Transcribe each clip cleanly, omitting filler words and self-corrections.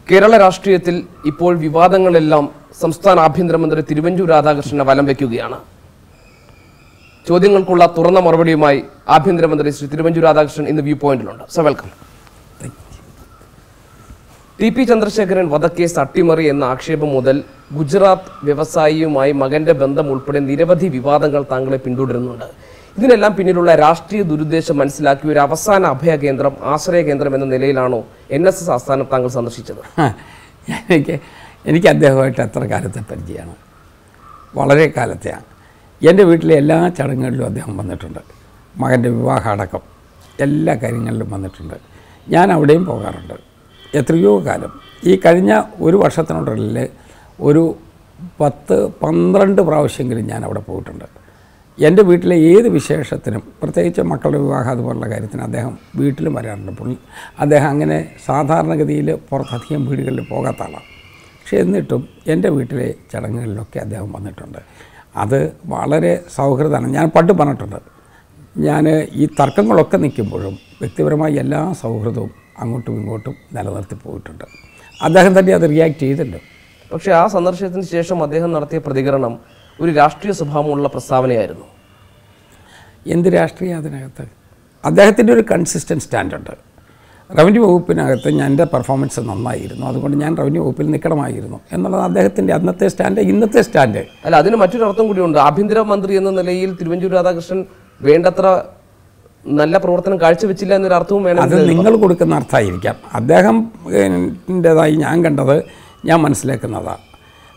കേരള രാഷ്ട്രീയത്തിൽ ഇപ്പോൾ വിവാദങ്ങളെല്ലാം സംസ്ഥാന ആഭ്യന്തരമന്ത്രി തിരുവഞ്ചൂർ രാധാകൃഷ്ണനെ വലം വയ്ക്കുകയാണ്. ചോദ്യങ്ങൾക്കുള്ള തുറന്ന മറുപടിയുമായി ആഭ്യന്തരമന്ത്രി ശ്രീ തിരുവഞ്ചൂർ രാധാകൃഷ്ണൻ ഇന്ന് വ്യൂ പോയിന്റിലുണ്ട്. So welcome. ടി.പി. ചന്ദ്രശേഖരൻ വധക്കേസ് അട്ടിമറി എന്ന ആക്ഷേപം മുതൽ ഗുജറാത്ത് വ്യവസായിയുമായി മകന്റെ ബന്ധം ഉൾപ്പെടെ നിരവധി വിവാദങ്ങൾ താങ്കളെ പിന്തുടരുന്നുണ്ട്. ഇതിനെല്ലാം പിന്നിലുള്ള രാഷ്ട്രീയ ദുരുദ്ദേശം മനസ്സിലാക്കിയ ഒരു അവസാന അഭയകേന്ദ്രം, ആശ്രയ കേന്ദ്രം എന്ന നിലയിലാണോ NSS ആസ്ഥാനം താങ്കൾ സന്ദർശിച്ചത്? എനിക്ക് അദ്ദേഹമായിട്ട് എത്ര കാലത്തെ പരിചയമാണ്, വളരെ കാലത്തെയാണ്. എൻ്റെ വീട്ടിലെ എല്ലാ ചടങ്ങുകളിലും അദ്ദേഹം വന്നിട്ടുണ്ട്. മകൻ്റെ വിവാഹം അടക്കം എല്ലാ കാര്യങ്ങളിലും വന്നിട്ടുണ്ട്. ഞാൻ അവിടെയും പോകാറുണ്ട് എത്രയോ കാലം. ഈ കഴിഞ്ഞ ഒരു വർഷത്തിനുള്ളിൽ ഒരു 10-12 പ്രാവശ്യമെങ്കിലും ഞാൻ അവിടെ പോയിട്ടുണ്ട്. എൻ്റെ വീട്ടിലെ ഏത് വിശേഷത്തിനും, പ്രത്യേകിച്ച് മക്കളുടെ വിവാഹം അതുപോലുള്ള കാര്യത്തിന് അദ്ദേഹം വീട്ടിലും വരാറുണ്ട്. അദ്ദേഹം അങ്ങനെ സാധാരണഗതിയിൽ പുറത്തധികം വീടുകളിൽ പോകാത്ത ആളാണ്. പക്ഷേ എന്നിട്ടും എൻ്റെ വീട്ടിലെ ചടങ്ങുകളിലൊക്കെ അദ്ദേഹം വന്നിട്ടുണ്ട്. അത് വളരെ സൗഹൃദമാണ്. ഞാൻ പണ്ട് പറഞ്ഞിട്ടുണ്ട്, ഞാൻ ഈ തർക്കങ്ങളൊക്കെ നിൽക്കുമ്പോഴും വ്യക്തിപരമായി എല്ലാ സൗഹൃദവും അങ്ങോട്ടും ഇങ്ങോട്ടും നിലനിർത്തി പോയിട്ടുണ്ട്. അദ്ദേഹം തന്നെ അത് റിയാക്ട് ചെയ്തിട്ടുണ്ട്. പക്ഷേ ആ സന്ദർശനത്തിന് ശേഷം അദ്ദേഹം നടത്തിയ പ്രതികരണം ഒരു രാഷ്ട്രീയ സ്വഭാവമുള്ള പ്രസ്താവനയായിരുന്നു. എന്ത് രാഷ്ട്രീയം അതിനകത്ത്? അദ്ദേഹത്തിൻ്റെ ഒരു കൺസിസ്റ്റൻറ്റ് സ്റ്റാൻഡുണ്ട്. റവന്യൂ വകുപ്പിനകത്ത് എൻ്റെ പെർഫോമൻസ് നന്നായിരുന്നു, അതുകൊണ്ട് ഞാൻ റവന്യൂ വകുപ്പിൽ നിൽക്കണമായിരുന്നു എന്നുള്ളത് അദ്ദേഹത്തിൻ്റെ അന്നത്തെ സ്റ്റാൻഡ്, ഇന്നത്തെ സ്റ്റാൻഡ് അല്ല. അതിന് മറ്റൊരു അർത്ഥം കൂടിയുണ്ട്. ആഭ്യന്തരമന്ത്രി എന്ന നിലയിൽ തിരുവഞ്ചൂർ രാധാകൃഷ്ണൻ വേണ്ടത്ര നല്ല പ്രവർത്തനം കാഴ്ചവെച്ചില്ല എന്നൊരു അർത്ഥവും വേണം. അത് നിങ്ങൾ കൊടുക്കുന്ന അർത്ഥമായിരിക്കാം. അദ്ദേഹത്തിൻ്റെതായി ഞാൻ കണ്ടത്, ഞാൻ മനസ്സിലാക്കുന്നതാണ്.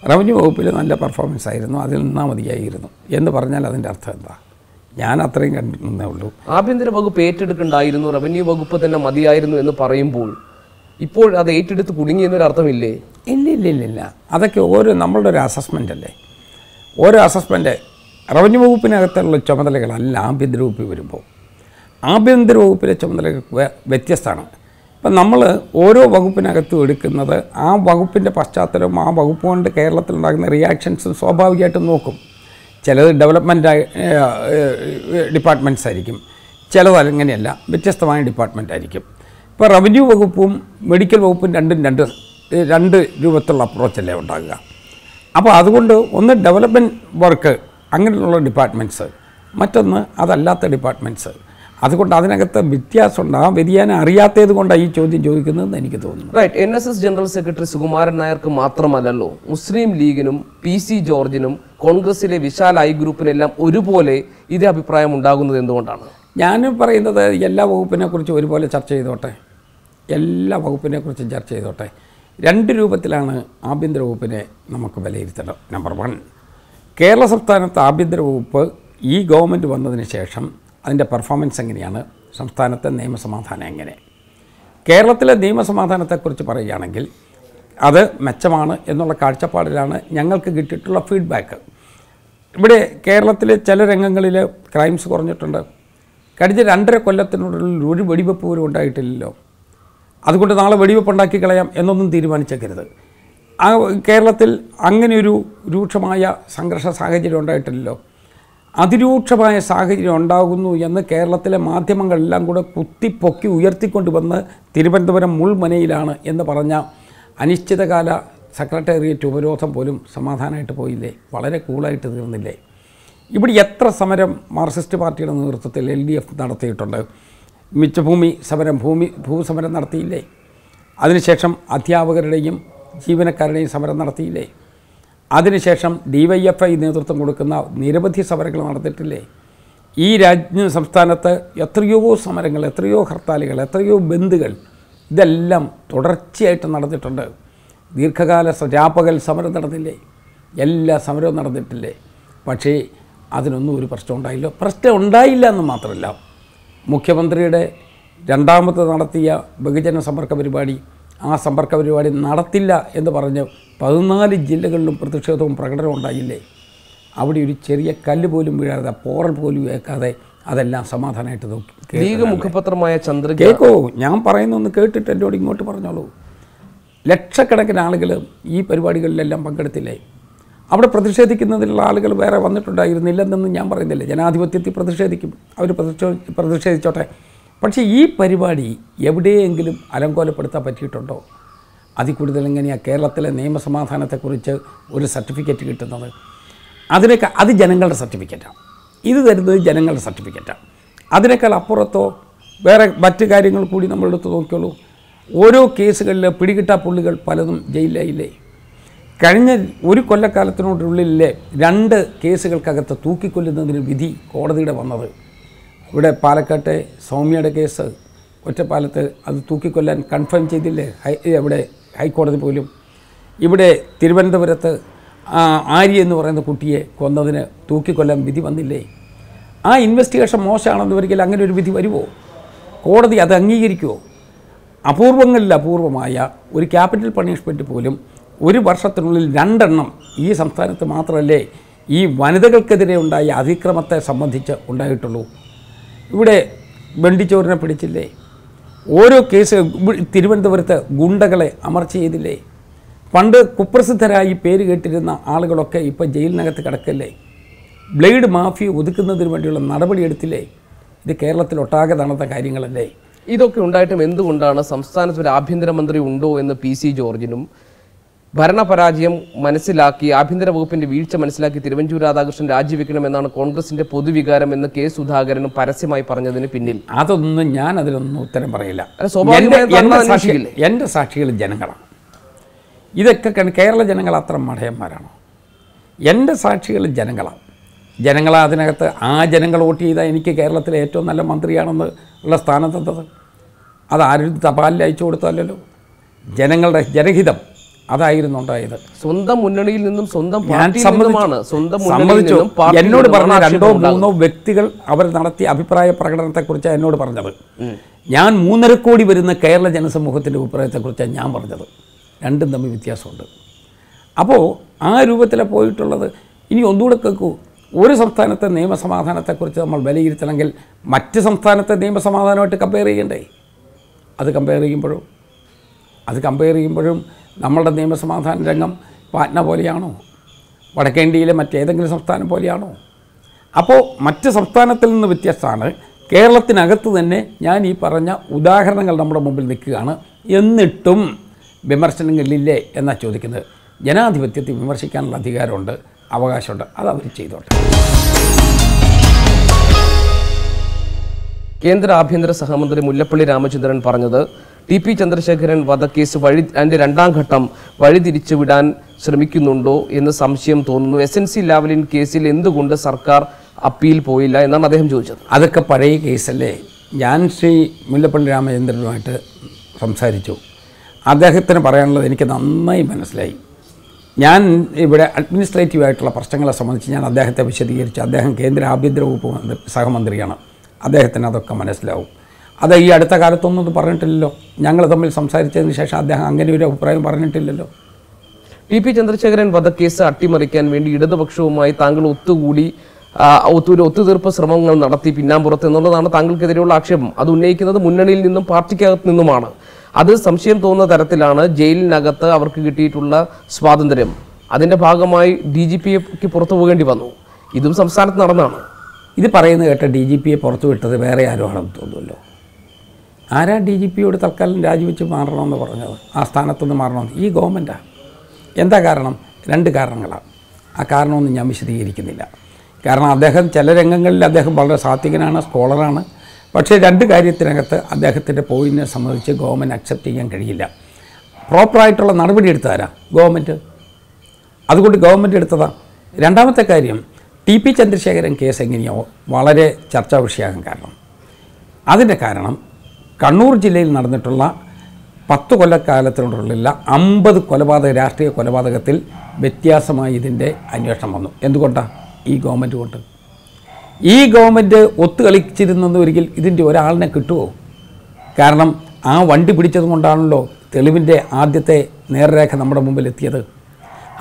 റവന്യൂ വകുപ്പിൽ നല്ല പെർഫോമൻസ് ആയിരുന്നു, അതിൽ നിന്നാൽ മതിയായിരുന്നു എന്ന് പറഞ്ഞാൽ അതിൻ്റെ അർത്ഥം എന്താ? ഞാൻ അത്രയും കണ്ടിരുന്നേ ഉള്ളൂ. ആഭ്യന്തര വകുപ്പ് ഏറ്റെടുക്കണ്ടായിരുന്നു, റവന്യൂ വകുപ്പ് തന്നെ മതിയായിരുന്നു എന്ന് പറയുമ്പോൾ ഇപ്പോൾ അത് ഏറ്റെടുത്ത് കുടുങ്ങി എന്നൊരു അർത്ഥമില്ലേ? ഇല്ല. അതൊക്കെ നമ്മളുടെ ഒരു അസസ്മെൻ്റ് അല്ലേ. ഓരോ അസസ്മെൻ്റ് റവന്യൂ വകുപ്പിനകത്തുള്ള ചുമതലകളല്ല ആഭ്യന്തര വകുപ്പിൽ വരുമ്പോൾ. ആഭ്യന്തര വകുപ്പിലെ ചുമതലകൾ വ്യത്യസ്തമാണ്. ഇപ്പം നമ്മൾ ഓരോ വകുപ്പിനകത്തും എടുക്കുന്നത് ആ വകുപ്പിൻ്റെ പശ്ചാത്തലവും ആ വകുപ്പ് കൊണ്ട് കേരളത്തിലുണ്ടാകുന്ന റിയാക്ഷൻസും സ്വാഭാവികമായിട്ടും നോക്കും. ചിലത് ഡെവലപ്മെൻറ്റ് ഡിപ്പാർട്ട്മെൻറ്റ്സ് ആയിരിക്കും, ചിലത് അങ്ങനെയല്ല, വ്യത്യസ്തമായ ഡിപ്പാർട്ട്മെൻ്റ് ആയിരിക്കും. ഇപ്പോൾ റവന്യൂ വകുപ്പും മെഡിക്കൽ വകുപ്പും രണ്ട് രൂപത്തിലുള്ള അപ്രോച്ചല്ലേ ഉണ്ടാകുക. അപ്പോൾ അതുകൊണ്ട് ഒന്ന് ഡെവലപ്മെൻറ്റ് വർക്ക് അങ്ങനെയുള്ള ഡിപ്പാർട്ട്മെൻറ്റ്സ്, മറ്റൊന്ന് അതല്ലാത്ത ഡിപ്പാർട്ട്മെൻറ്റ്സ്. അതുകൊണ്ട് അതിനകത്ത് വ്യത്യാസമുണ്ട്. ആ വ്യതിയാനം അറിയാത്തത് കൊണ്ടാണ് ഈ ചോദ്യം ചോദിക്കുന്നതെന്ന് എനിക്ക് തോന്നുന്നു. Right. NSS general secretary Sukumaran നായർക്ക് മാത്രമല്ലല്ലോ, മുസ്ലിം ലീഗിനും PC ജോർജിനും കോൺഗ്രസിലെ വിശാൽ ഐ ഗ്രൂപ്പിനെല്ലാം ഒരുപോലെ ഇതേ അഭിപ്രായം ഉണ്ടാകുന്നത് എന്തുകൊണ്ടാണ്? ഞാൻ പറയുന്നത് എല്ലാ വകുപ്പിനെക്കുറിച്ചും ഒരുപോലെ ചർച്ച ചെയ്തോട്ടെ, എല്ലാ വകുപ്പിനെക്കുറിച്ചും ചർച്ച ചെയ്തോട്ടെ. രണ്ട് രൂപത്തിലാണ് ആഭ്യന്തര വകുപ്പിനെ നമുക്ക് വിലയിരുത്തണം. നമ്പർ 1, കേരള സംസ്ഥാനത്ത് ആഭ്യന്തര വകുപ്പ് ഈ ഗവൺമെൻറ് വന്നതിന് ശേഷം അതിൻ്റെ പെർഫോമൻസ് എങ്ങനെയാണ്, സംസ്ഥാനത്തെ നിയമസമാധാനം എങ്ങനെ. കേരളത്തിലെ നിയമസമാധാനത്തെക്കുറിച്ച് പറയുകയാണെങ്കിൽ അത് മെച്ചമാണ് എന്നുള്ള കാഴ്ചപ്പാടിലാണ് ഞങ്ങൾക്ക് കിട്ടിയിട്ടുള്ള ഫീഡ്ബാക്ക്. ഇവിടെ കേരളത്തിലെ ചില രംഗങ്ങളിൽ ക്രൈംസ് കുറഞ്ഞിട്ടുണ്ട്. കഴിഞ്ഞ 2.5 കൊല്ലത്തിനുള്ളിൽ ഒരു വെടിവെപ്പ് പോലും ഉണ്ടായിട്ടില്ലല്ലോ. അതുകൊണ്ട് നാളെ വെടിവെപ്പ് ഉണ്ടാക്കി കളയാം എന്നൊന്നും തീരുമാനിച്ചേക്കരുത്. കേരളത്തിൽ അങ്ങനെയൊരു രൂക്ഷമായ സംഘർഷ സാഹചര്യം ഉണ്ടായിട്ടില്ലല്ലോ. അതിരൂക്ഷമായ സാഹചര്യം ഉണ്ടാകുന്നു എന്ന് കേരളത്തിലെ മാധ്യമങ്ങളെല്ലാം കൂടെ കുത്തിപ്പൊക്കി ഉയർത്തിക്കൊണ്ടുവന്ന് തിരുവനന്തപുരം മുൾമനയിലാണ് എന്ന് പറഞ്ഞ അനിശ്ചിതകാല സെക്രട്ടേറിയറ്റ് ഉപരോധം പോലും സമാധാനമായിട്ട് പോയില്ലേ, വളരെ കൂളായിട്ട് തീർന്നില്ലേ. ഇവിടെ എത്ര സമരം മാർക്സിസ്റ്റ് പാർട്ടിയുടെ നേതൃത്വത്തിൽ LDF നടത്തിയിട്ടുണ്ട്. മിച്ചഭൂമി സമരം, ഭൂസമരം നടത്തിയില്ലേ. അതിനുശേഷം അധ്യാപകരുടെയും ജീവനക്കാരുടെയും സമരം നടത്തിയില്ലേ. അതിനുശേഷം DYFI നേതൃത്വം കൊടുക്കുന്ന നിരവധി സമരങ്ങൾ നടത്തിയിട്ടില്ലേ. ഈ സംസ്ഥാനത്ത് എത്രയോ സമരങ്ങൾ, എത്രയോ ഹർത്താലുകൾ, എത്രയോ ബന്ദുകൾ, ഇതെല്ലാം തുടർച്ചയായിട്ട് നടന്നിട്ടുണ്ട്. ദീർഘകാല രാപ്പകൽ സമരം നടന്നില്ലേ, എല്ലാ സമരവും നടന്നിട്ടില്ലേ. പക്ഷേ അതിനൊന്നും ഒരു പ്രശ്നം ഉണ്ടായില്ല. പ്രശ്നം ഉണ്ടായില്ല എന്ന് മാത്രമല്ല, മുഖ്യമന്ത്രിയുടെ രണ്ടാമത് നടത്തിയ ബഹുജന സമ്പർക്ക പരിപാടി, ആ സമ്പർക്ക പരിപാടി നടത്തില്ല എന്ന് പറഞ്ഞ് 14 ജില്ലകളിലും പ്രതിഷേധവും പ്രകടനവും ഉണ്ടായില്ലേ. അവിടെ ഒരു ചെറിയ കല്ല് പോലും വീഴാതെ, പോറൽ പോലും ഏൽക്കാതെ അതെല്ലാം സമാധാനമായിട്ട് നോക്കി. ലീഗ് മുഖപത്രമായ ചന്ദ്ര കേൾക്കോ, ഞാൻ പറയുന്നൊന്ന് കേട്ടിട്ട് എന്നോട് ഇങ്ങോട്ട് പറഞ്ഞോളൂ. ലക്ഷക്കണക്കിന് ആളുകൾ ഈ പരിപാടികളിലെല്ലാം പങ്കെടുത്തില്ലേ. അവിടെ പ്രതിഷേധിക്കുന്നതിനുള്ള ആളുകൾ വേറെ വന്നിട്ടുണ്ടായിരുന്നില്ലെന്നൊന്നും ഞാൻ പറയുന്നില്ല. ജനാധിപത്യത്തിൽ പ്രതിഷേധിക്കും, അവർ പ്രതിഷേധിച്ചോട്ടെ. പക്ഷേ ഈ പരിപാടി എവിടെയെങ്കിലും അലങ്കോലപ്പെടുത്താൻ പറ്റിയിട്ടുണ്ടോ? അതിൽ കൂടുതൽ എങ്ങനെയാണ് കേരളത്തിലെ നിയമസമാധാനത്തെക്കുറിച്ച് ഒരു സർട്ടിഫിക്കറ്റ് കിട്ടുന്നത്? അത് ജനങ്ങളുടെ സർട്ടിഫിക്കറ്റാണ്. ഇത് തരുന്നത് ജനങ്ങളുടെ സർട്ടിഫിക്കറ്റാണ്. അതിനേക്കാൾ അപ്പുറത്തോ വേറെ മറ്റ് കാര്യങ്ങൾ കൂടി നമ്മളെടുത്ത് നോക്കിയുള്ളൂ. ഓരോ കേസുകളിൽ പിടികിട്ടാ പുള്ളികൾ പലതും ജയിലിലായില്ലേ? കഴിഞ്ഞ ഒരു കൊല്ലക്കാലത്തിനുള്ളിലെ 2 കേസുകൾക്കകത്ത് തൂക്കിക്കൊല്ലുന്നതിന് വിധി കോടതിയുടെ വന്നത്. ഇവിടെ പാലക്കാട്ടെ സൗമ്യയുടെ കേസ് ഒറ്റപ്പാലത്ത് അത് തൂക്കിക്കൊല്ലാൻ കൺഫേം ചെയ്തില്ലേ ഇവിടെ ഹൈക്കോടതി പോലും. ഇവിടെ തിരുവനന്തപുരത്ത് ആര്യ എന്ന് പറയുന്ന കുട്ടിയെ കൊന്നതിന് തൂക്കിക്കൊല്ലാൻ വിധി വന്നില്ലേ? ആ ഇൻവെസ്റ്റിഗേഷൻ മോശമാണെന്ന് ഒരിക്കലും അങ്ങനെ ഒരു വിധി വരുമോ? കോടതി അത് അംഗീകരിക്കുമോ? അപൂർവങ്ങളിൽ അപൂർവമായ ഒരു ക്യാപിറ്റൽ പണിഷ്മെൻറ്റ് പോലും 1 വർഷത്തിനുള്ളിൽ 2 എണ്ണം ഈ സംസ്ഥാനത്ത് മാത്രമല്ലേ ഈ വനിതകൾക്കെതിരെ ഉണ്ടായ അതിക്രമത്തെ സംബന്ധിച്ച് ഉണ്ടായിട്ടുള്ളൂ. ഇവിടെ വെണ്ടിച്ചോറിനെ പിടിച്ചില്ലേ? ഓരോ കേസ് തിരുവനന്തപുരത്ത് ഗുണ്ടകളെ അമർച്ച ചെയ്തില്ലേ? പണ്ട് കുപ്രസിദ്ധരായി പേര് കേട്ടിരുന്ന ആളുകളൊക്കെ ഇപ്പോൾ ജയിലിനകത്ത് കിടക്കല്ലേ? ബ്ലേഡ് മാഫിയ ഒതുക്കുന്നതിന് വേണ്ടിയുള്ള നടപടിയെടുത്തില്ലേ? ഇത് കേരളത്തിലൊട്ടാകെ നടന്ന കാര്യങ്ങളല്ലേ? ഇതൊക്കെ ഉണ്ടായിട്ടും എന്തുകൊണ്ടാണ് സംസ്ഥാനത്ത് ഒരു ആഭ്യന്തരമന്ത്രി ഉണ്ടോ എന്ന് PC ജോർജിനും ഭരണപരാജയം മനസ്സിലാക്കി ആഭ്യന്തര വകുപ്പിന്റെ വീഴ്ച മനസ്സിലാക്കി തിരുവഞ്ചൂർ രാധാകൃഷ്ണൻ രാജിവെക്കണമെന്നാണ് കോൺഗ്രസിന്റെ പൊതുവികാരം എന്ന് K സുധാകരൻ പരസ്യമായി പറഞ്ഞതിന് പിന്നിൽ? അതൊന്നും ഞാൻ അതിനൊന്നും ഉത്തരം പറയില്ല. എൻ്റെ സാക്ഷികൾ ജനങ്ങളാണ്. ഇതൊക്കെ കേരള ജനങ്ങൾ അത്ര മടയന്മാരാണോ? എൻ്റെ സാക്ഷികൾ ജനങ്ങളാണ്. അതിനകത്ത് ആ ജനങ്ങൾ വോട്ട് ചെയ്താൽ എനിക്ക് കേരളത്തിലെ ഏറ്റവും നല്ല മന്ത്രിയാണെന്ന് ഉള്ള സ്ഥാനം തന്നത്. അതാരും തപാലിൽ അയച്ചു കൊടുത്തല്ലോ. ജനങ്ങളുടെ ജനഹിതം അതായിരുന്നു ഉണ്ടായത്. സ്വന്തം മുന്നണിയിൽ നിന്നും എന്നോട് പറഞ്ഞ 2-3 വ്യക്തികൾ അവർ നടത്തിയ അഭിപ്രായ പ്രകടനത്തെക്കുറിച്ചാണ് എന്നോട് പറഞ്ഞത്. ഞാൻ 3.5 കോടി വരുന്ന കേരള ജനസമൂഹത്തിൻ്റെ അഭിപ്രായത്തെക്കുറിച്ചാണ് ഞാൻ പറഞ്ഞത്. രണ്ടും തമ്മിൽ വ്യത്യാസമുണ്ട്. അപ്പോൾ ആ രൂപത്തിലാണ് പോയിട്ടുള്ളത്. ഇനി ഒന്നുകൂടെ കേൾക്കൂ. ഒരു സംസ്ഥാനത്തെ നിയമസമാധാനത്തെക്കുറിച്ച് നമ്മൾ വിലയിരുത്തണമെങ്കിൽ മറ്റ് സംസ്ഥാനത്തെ നിയമസമാധാനമായിട്ട് കമ്പയർ ചെയ്യണ്ടേ? അത് കമ്പയർ ചെയ്യുമ്പോഴും നമ്മളുടെ നിയമസമാധാന രംഗം പാറ്റ്ന പോലെയാണോ? വടക്കേ ഇന്ത്യയിലെ മറ്റേതെങ്കിലും സംസ്ഥാനം പോലെയാണോ? അപ്പോൾ മറ്റ് സംസ്ഥാനത്തിൽ നിന്ന് വ്യത്യസ്തമാണ്. കേരളത്തിനകത്ത് തന്നെ ഞാൻ ഈ പറഞ്ഞ ഉദാഹരണങ്ങൾ നമ്മുടെ മുമ്പിൽ നിൽക്കുകയാണ്. എന്നിട്ടും വിമർശനങ്ങളില്ലേ എന്നാണ് ചോദിക്കുന്നത്. ജനാധിപത്യത്തെ വിമർശിക്കാനുള്ള അധികാരമുണ്ട്, അവകാശമുണ്ട്. അത് അവർ ചെയ്തോട്ടെ. കേന്ദ്ര ആഭ്യന്തര സഹമന്ത്രി മുല്ലപ്പള്ളി രാമചന്ദ്രൻ പറഞ്ഞത് TP ചന്ദ്രശേഖരൻ വധക്കേസ് അതിൻ്റെ 2ാം ഘട്ടം വഴിതിരിച്ചു വിടാൻ ശ്രമിക്കുന്നുണ്ടോ എന്ന് സംശയം തോന്നുന്നു. SNC ലാവ്ലിൻ കേസിൽ എന്തുകൊണ്ട് സർക്കാർ അപ്പീൽ പോയില്ല എന്നാണ് അദ്ദേഹം ചോദിച്ചത്. അതൊക്കെ പഴയ കേസല്ലേ. ഞാൻ ശ്രീ മുല്ലപ്പള്ളി രാമചന്ദ്രനുമായിട്ട് സംസാരിച്ചു. അദ്ദേഹത്തിന് പറയാനുള്ളത് എനിക്ക് നന്നായി മനസ്സിലായി. ഞാൻ ഇവിടെ അഡ്മിനിസ്ട്രേറ്റീവായിട്ടുള്ള പ്രശ്നങ്ങളെ സംബന്ധിച്ച് ഞാൻ അദ്ദേഹത്തെ വിശദീകരിച്ചു. അദ്ദേഹം കേന്ദ്ര ആഭ്യന്തര വകുപ്പ് സഹമന്ത്രിയാണ്. അദ്ദേഹത്തിന് അതൊക്കെ മനസ്സിലാവും. അത് ഈ അടുത്ത കാലത്തൊന്നും ഇത് പറഞ്ഞിട്ടില്ലല്ലോ. ഞങ്ങൾ തമ്മിൽ സംസാരിച്ചതിന് ശേഷം അദ്ദേഹം അങ്ങനെ ഒരു അഭിപ്രായം പറഞ്ഞിട്ടില്ലല്ലോ. TP ചന്ദ്രശേഖരൻ വധക്കേസ് അട്ടിമറിക്കാൻ വേണ്ടി ഇടതുപക്ഷവുമായി താങ്കൾ ഒത്തുതീർപ്പ് ശ്രമങ്ങൾ നടത്തി പിന്നാമ്പുറത്ത് എന്നുള്ളതാണ് താങ്കൾക്കെതിരെയുള്ള ആക്ഷേപം. അത് ഉന്നയിക്കുന്നത് മുന്നണിയിൽ നിന്നും പാർട്ടിക്കകത്ത് നിന്നുമാണ്. അത് സംശയം തോന്നുന്ന തരത്തിലാണ് ജയിലിനകത്ത് അവർക്ക് കിട്ടിയിട്ടുള്ള സ്വാതന്ത്ര്യം. അതിൻ്റെ ഭാഗമായി DGPക്ക് പുറത്തു പോകേണ്ടി വന്നു. ഇതും സംസ്ഥാനത്ത് നടന്നാണ്. ഇത് പറയുന്നത് കേട്ട DGPയെ പുറത്തു വിട്ടത് വേറെ ആരോ ആണെന്ന് തോന്നുമല്ലോ. ആരാ DGPയോട് തൽക്കാലം രാജിവെച്ച് മാറണമെന്ന് പറഞ്ഞത്? ആ സ്ഥാനത്തുനിന്ന് മാറണമെന്ന് ഈ ഗവൺമെൻറ്റാണ്. എന്താ കാരണം? 2 കാരണങ്ങളാണ്. ആ കാരണമൊന്നും ഞാൻ വിശദീകരിക്കുന്നില്ല. കാരണം അദ്ദേഹം ചില രംഗങ്ങളിൽ അദ്ദേഹം വളരെ സാത്വികനാണ്, സ്കോളറാണ്. പക്ഷേ 2 കാര്യത്തിനകത്ത് അദ്ദേഹത്തിൻ്റെ പോയിന്റിനെ സംബന്ധിച്ച് ഗവൺമെൻറ് അക്സെപ്റ്റ് ചെയ്യാൻ കഴിയില്ല. പ്രോപ്പറായിട്ടുള്ള നടപടി എടുത്താരാ? ഗവൺമെൻറ്. അതുകൊണ്ട് ഗവൺമെൻറ് എടുത്തതാണ്. 2ാമത്തെ കാര്യം, TP ചന്ദ്രശേഖരൻ കേസ് എങ്ങനെയോ വളരെ ചർച്ചാ വിഷയമാകാൻ കാരണം. അതിൻ്റെ കാരണം കണ്ണൂർ ജില്ലയിൽ നടന്നിട്ടുള്ള 10 കൊല്ലക്കാലത്തിനുള്ളിലുള്ള 50 കൊലപാതക രാഷ്ട്രീയ കൊലപാതകത്തിൽ വ്യത്യാസമായി ഇതിൻ്റെ അന്വേഷണം വന്നു. എന്തുകൊണ്ടാണ്? ഈ ഗവൺമെൻറ് കൊണ്ട്. ഈ ഗവൺമെൻറ് ഒത്തുകളിച്ചിരുന്നെന്ന് ഒരിക്കൽ ഇതിൻ്റെ ഒരാളിനെ കിട്ടുമോ? കാരണം ആ വണ്ടി പിടിച്ചതുകൊണ്ടാണല്ലോ തെളിവിൻ്റെ ആദ്യത്തെ നേർരേഖ നമ്മുടെ മുമ്പിൽ എത്തിയത്.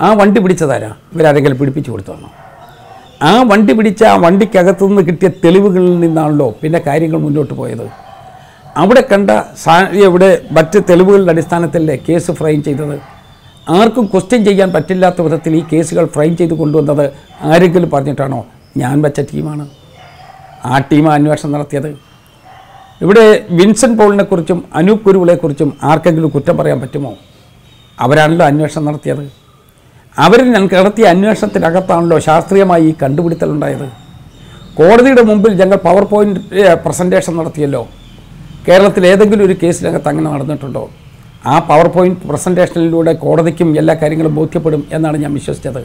ആ വണ്ടി പിടിച്ചതാരാ? ഇവരാരെങ്കിലും പിടിപ്പിച്ചു കൊടുത്തതാണോ? ആ വണ്ടി പിടിച്ച ആ വണ്ടിക്കകത്തു നിന്ന് കിട്ടിയ തെളിവുകളിൽ നിന്നാണല്ലോ പിന്നെ കാര്യങ്ങൾ മുന്നോട്ട് പോയത്. അവിടെ കണ്ട ഇവിടെ മറ്റ് തെളിവുകളുടെ അടിസ്ഥാനത്തിലല്ലേ കേസ് ഫ്രെയിം ചെയ്തത്. ആർക്കും ക്വസ്റ്റ്യൻ ചെയ്യാൻ പറ്റില്ലാത്ത വിധത്തിൽ ഈ കേസുകൾ ഫ്രെയിം ചെയ്ത് കൊണ്ടുവന്നത് ആരെങ്കിലും പറഞ്ഞിട്ടാണോ? ഞാൻ വെച്ച ടീമാണ്. ആ ടീമാണ് അന്വേഷണം നടത്തിയത്. ഇവിടെ വിൻസെൻ്റ് പോളിനെക്കുറിച്ചും അനൂപ് കുരുവിളെക്കുറിച്ചും ആർക്കെങ്കിലും കുറ്റം പറയാൻ പറ്റുമോ? അവരാണല്ലോ അന്വേഷണം നടത്തിയത്. അവർ നടത്തിയ അന്വേഷണത്തിനകത്താണല്ലോ ശാസ്ത്രീയമായി ഈ കണ്ടുപിടുത്തലുണ്ടായത്. കോടതിയുടെ മുമ്പിൽ ഞങ്ങൾ പവർ പോയിൻ്റ് പ്രസൻറ്റേഷൻ നടത്തിയല്ലോ. കേരളത്തിൽ ഏതെങ്കിലും ഒരു കേസിനകത്ത് അങ്ങനെ നടന്നിട്ടുണ്ടോ? ആ പവർ പോയിൻ്റ് പ്രസൻറ്റേഷനിലൂടെ കോടതിക്കും എല്ലാ കാര്യങ്ങളും ബോധ്യപ്പെടും എന്നാണ് ഞാൻ വിശ്വസിച്ചത്.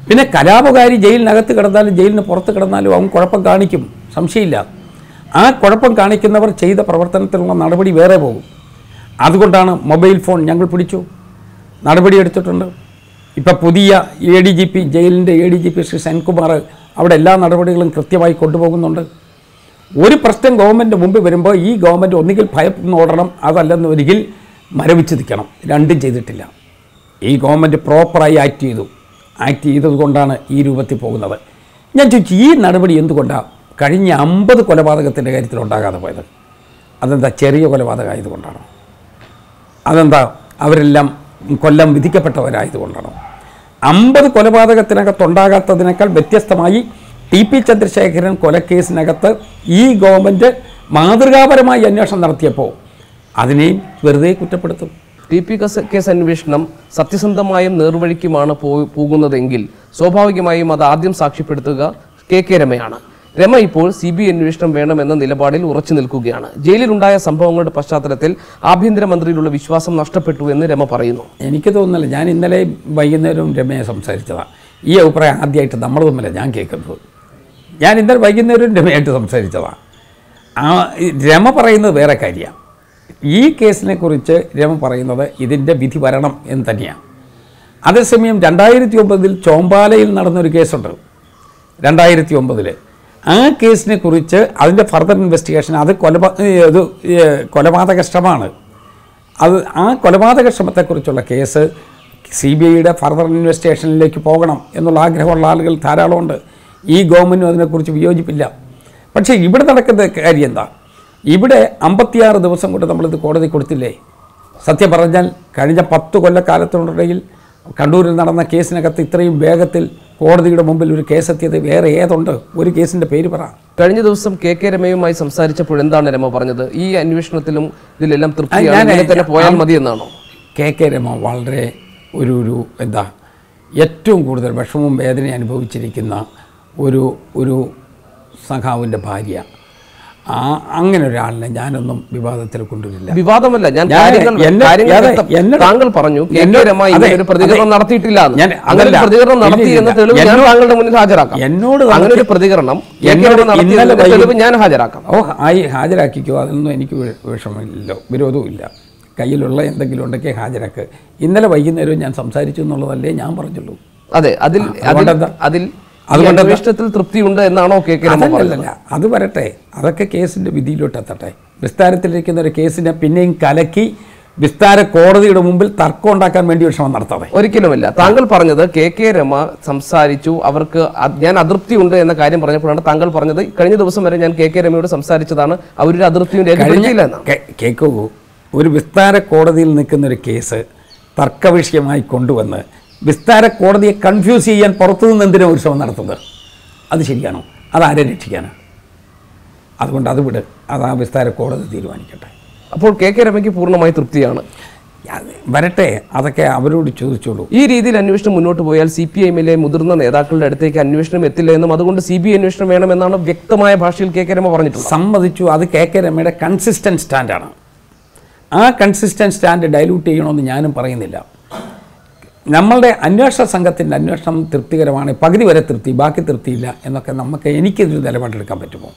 പിന്നെ കലാപകാരി ജയിലിനകത്ത് കിടന്നാലും ജയിലിന് പുറത്ത് കിടന്നാലും അവൻ കുഴപ്പം കാണിക്കും, സംശയമില്ല. ആ കുഴപ്പം കാണിക്കുന്നവർ ചെയ്ത പ്രവർത്തനത്തിലുള്ള നടപടി വേറെ പോകും. അതുകൊണ്ടാണ് മൊബൈൽ ഫോൺ ഞങ്ങൾ പിടിച്ചു, നടപടിയെടുത്തിട്ടുണ്ട്. ഇപ്പോൾ പുതിയ ADGP, ജയിലിൻ്റെ ADGP ശ്രീ സെൻകുമാർ അവിടെ എല്ലാ നടപടികളും കൃത്യമായി കൊണ്ടുപോകുന്നുണ്ട്. ഒരു പ്രശ്നം ഗവൺമെൻറ് മുമ്പിൽ വരുമ്പോൾ ഈ ഗവൺമെൻറ് ഒന്നുകിൽ ഭയപ്പെന്ന് ഓടണം, അതല്ലെന്ന് ഒരിക്കൽ മരവിച്ച് നിൽക്കണം. രണ്ടും ചെയ്തിട്ടില്ല. ഈ ഗവൺമെൻറ് പ്രോപ്പറായി ആക്ട് ചെയ്തതുകൊണ്ടാണ് ഈ രൂപത്തിൽ പോകുന്നത്. ഞാൻ ചോദിച്ചു, ഈ നടപടി എന്തുകൊണ്ടാണ് കഴിഞ്ഞ 50 കൊലപാതകത്തിൻ്റെ കാര്യത്തിൽ ഉണ്ടാകാതെ പോയത്? അതെന്താ ചെറിയ കൊലപാതകമായതുകൊണ്ടാണോ? അതെന്താ അവരെല്ലാം കൊല്ലം വിധിക്കപ്പെട്ടവരായതുകൊണ്ടാണോ? 50 കൊലപാതകത്തിനകത്തുണ്ടാകാത്തതിനേക്കാൾ വ്യത്യസ്തമായി TP ചന്ദ്രശേഖരൻ കൊലക്കേസിനകത്ത് ഈ ഗവൺമെൻറ് മാതൃകാപരമായി അന്വേഷണം നടത്തിയപ്പോൾ അതിനെയും വെറുതെ കുറ്റപ്പെടുത്തും. TP കേസ് അന്വേഷണം സത്യസന്ധമായും നേർവഴിക്കുമാണ് പോകുന്നതെങ്കിൽ സ്വാഭാവികമായും അത് ആദ്യം സാക്ഷ്യപ്പെടുത്തുക KK രമയാണ്. രമ ഇപ്പോൾ CBI അന്വേഷണം വേണമെന്ന നിലപാടിൽ ഉറച്ചു നിൽക്കുകയാണ്. ജയിലിലുണ്ടായ സംഭവങ്ങളുടെ പശ്ചാത്തലത്തിൽ ആഭ്യന്തരമന്ത്രിയിലുള്ള വിശ്വാസം നഷ്ടപ്പെട്ടു എന്ന് രമ പറയുന്നു. എനിക്ക് തോന്നുന്നില്ല. ഞാൻ ഇന്നലെ വൈകുന്നേരവും രമയെ സംസാരിച്ചതാണ്. ഈ അഭിപ്രായം ആദ്യമായിട്ട് നമ്മൾ തമ്മിലാണ് ഞാൻ കേൾക്കുന്നത്. ഞാൻ ഇന്നലെ വൈകുന്നേരവും രമയായിട്ട് സംസാരിച്ചതാണ്. രമ പറയുന്നത് വേറെ കാര്യമാണ്. ഈ കേസിനെക്കുറിച്ച് രമ പറയുന്നത് ഇതിൻ്റെ വിധി വരണം എന്ന് തന്നെയാണ്. അതേസമയം 2009 ചോമ്പാലയിൽ നടന്നൊരു കേസുണ്ട്. 2009 ആ കേസിനെ കുറിച്ച് അതിൻ്റെ ഫർദർ ഇൻവെസ്റ്റിഗേഷൻ അത് കൊലപാതക ശ്രമമാണ്. ആ കൊലപാതക ശ്രമത്തെക്കുറിച്ചുള്ള കേസ് CBIയുടെ ഫർദർ ഇൻവെസ്റ്റിഗേഷനിലേക്ക് പോകണം എന്നുള്ള ആഗ്രഹമുള്ള ആളുകൾ ധാരാളമുണ്ട്. ഈ ഗവൺമെൻറ്റും അതിനെക്കുറിച്ച് വിയോജിപ്പില്ല. പക്ഷേ ഇവിടെ നടക്കുന്ന കാര്യം എന്താ? ഇവിടെ 56 ദിവസം കൊണ്ട് നമ്മളിത് കോടതി കൊടുത്തില്ലേ? സത്യം പറഞ്ഞാൽ കഴിഞ്ഞ 10 കൊല്ലക്കാലത്തിനിടയിൽ കണ്ണൂരിൽ നടന്ന കേസിനകത്ത് ഇത്രയും വേഗത്തിൽ കോടതിയുടെ മുമ്പിൽ ഒരു കേസെത്തിയത് വേറെ ഏതുണ്ട്? ഒരു കേസിൻ്റെ പേര് പറ. കഴിഞ്ഞ ദിവസം KK രമയുമായി സംസാരിച്ചപ്പോൾ എന്താണ് രമ പറഞ്ഞത്? ഈ അന്വേഷണത്തിലും ഇതിലെല്ലാം തൃപ്തിയാണ്, തന്നെ പോയാൽ മതി എന്നാണോ? KK രമ വളരെ ഒരു ഏറ്റവും കൂടുതൽ വിഷമവും വേദന അനുഭവിച്ചിരിക്കുന്ന ഒരു സഖാവിൻ്റെ ഭാര്യ. അങ്ങനെ ഒരാളിനെ ഞാനൊന്നും വിവാദത്തിൽ കൊണ്ടുവരില്ല. വിവാദമല്ല, ഞാൻ താങ്കൾ പറഞ്ഞു പ്രതികരണം നടത്തിയിട്ടില്ല. പ്രതികരണം നടത്തി എന്ന തെളിവ് ഞാൻ താങ്കളുടെ മുന്നിൽ ഹാജരാക്കാം. എന്നോട് അങ്ങനെ ഒരു പ്രതികരണം ഞാൻ ഹാജരാക്കാം. ഹാജരാക്കിക്കോ, അതൊന്നും എനിക്ക് വിഷമമില്ലല്ലോ, വിരോധവും ഇല്ല. കയ്യിലുള്ള എന്തെങ്കിലും ഉണ്ടെങ്കിൽ ഹാജരാക്ക്. ഇന്നലെ വൈകുന്നേരവും ഞാൻ സംസാരിച്ചു എന്നുള്ളതല്ലേ ഞാൻ പറഞ്ഞുള്ളൂ. അതെ, അതുകൊണ്ട് അന്വേഷണത്തിൽ തൃപ്തിയുണ്ട് എന്നാണോ KK രമ പറഞ്ഞത്? അത് വരട്ടെ, അതൊക്കെ കേസിൻ്റെ വിധിയിലോട്ട് എത്തട്ടെ. വിസ്താരത്തിലിരിക്കുന്ന ഒരു കേസിനെ പിന്നെയും കലക്കി വിസ്താര കോടതിയുടെ മുമ്പിൽ തർക്കം ഉണ്ടാക്കാൻ വേണ്ടി ഒരു ശ്രമം നടത്താതെ ഒരിക്കലുമില്ല. താങ്കൾ പറഞ്ഞത് KK രമ സംസാരിച്ചു, അവർക്ക് ഞാൻ അതൃപ്തിയുണ്ട് എന്ന കാര്യം പറഞ്ഞപ്പോഴാണ് താങ്കൾ പറഞ്ഞത് കഴിഞ്ഞ ദിവസം വരെ ഞാൻ KK രമയോട് സംസാരിച്ചതാണ്, അവരുടെ അതൃപ്തിയും രേഖപ്പെടുത്തിയില്ല എന്നാണ്. കേൾക്കൂ, ഒരു വിസ്താര കോടതിയിൽ നിൽക്കുന്നൊരു കേസ് തർക്കവിഷയമായി കൊണ്ടുവന്ന് വിസ്താര കോടതിയെ കൺഫ്യൂസ് ചെയ്യാൻ പുറത്തുനിന്ന് എന്തിനാണ് ഒരു ശ്രമം നടത്തുന്നത്? അത് ശരിയാണോ? അതാരെ രക്ഷിക്കാനാണ്? അതുകൊണ്ട് അത് വിട്, അത് ആ വിസ്താര കോടതി തീരുമാനിക്കട്ടെ. അപ്പോൾ KK രമയ്ക്ക് പൂർണ്ണമായി തൃപ്തിയാണ്. വരട്ടെ, അതൊക്കെ അവരോട് ചോദിച്ചോളൂ. ഈ രീതിയിൽ അന്വേഷണം മുന്നോട്ട് പോയാൽ CPIMലെ മുതിർന്ന നേതാക്കളുടെ അടുത്തേക്ക് അന്വേഷണം എത്തില്ല എന്നും അതുകൊണ്ട് CBI അന്വേഷണം വേണമെന്നാണ് വ്യക്തമായ ഭാഷയിൽ KK രമ പറഞ്ഞിട്ടുള്ളത്. സമ്മതിച്ചു. അത് KK രമയുടെ കൺസിസ്റ്റൻറ്റ് സ്റ്റാൻഡാണ്. ആ കൺസിസ്റ്റൻറ്റ് സ്റ്റാൻഡ് ഡൈല്യൂട്ട് ചെയ്യണമെന്ന് ഞാനും പറയുന്നില്ല. നമ്മളുടെ അന്വേഷണ സംഘത്തിൻ്റെ അന്വേഷണം തൃപ്തികരമാണ്, പകുതി വരെ തൃപ്തി, ബാക്കി തൃപ്തിയില്ല എന്നൊക്കെ എനിക്കൊരു നിലപാടെടുക്കാൻ പറ്റുമോ?